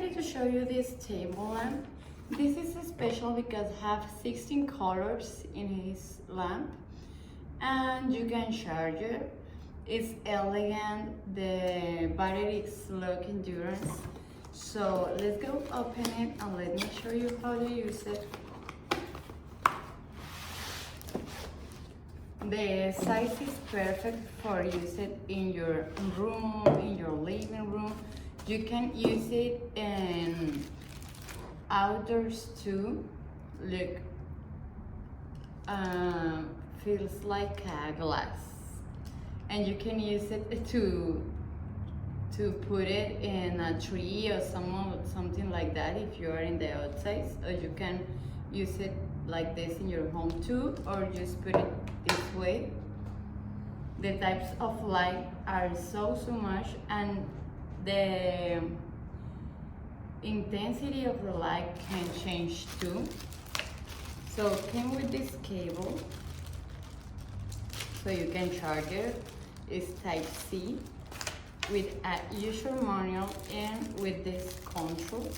decided to show you this table lamp. This is special because it has 16 colors in his lamp and you can charge it. It's elegant, the battery is low endurance. So let's go open it and let me show you how to use it. The size is perfect for use it in your room, in your living room. You can use it in outdoors too. Look, feels like a glass, and you can use it to put it in a tree or something like that if you are in the outside, or you can use it like this in your home too, or just put it this way. The types of light are so much, and the intensity of the light can change too. So it came with this cable, so you can charge it. It's type C with a user manual and with this control.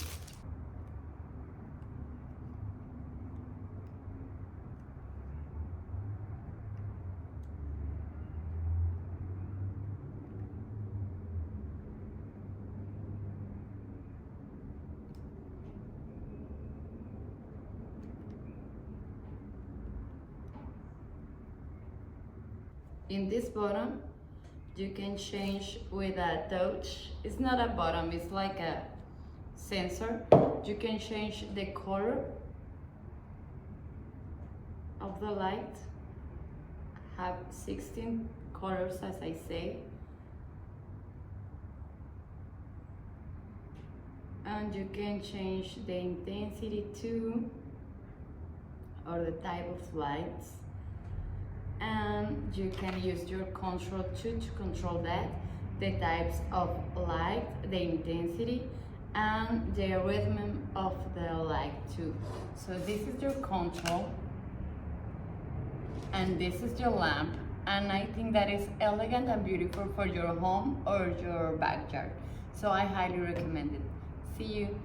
In this button, you can change with a touch. It's not a button, it's like a sensor. You can change the color of the light. Have 16 colors, as I say. And you can change the intensity too, or the type of lights. And you can use your control to control that, the types of light, the intensity, and the rhythm of the light too. So this is your control, and this is your lamp, and I think that is elegant and beautiful for your home or your backyard. So I highly recommend it. See you.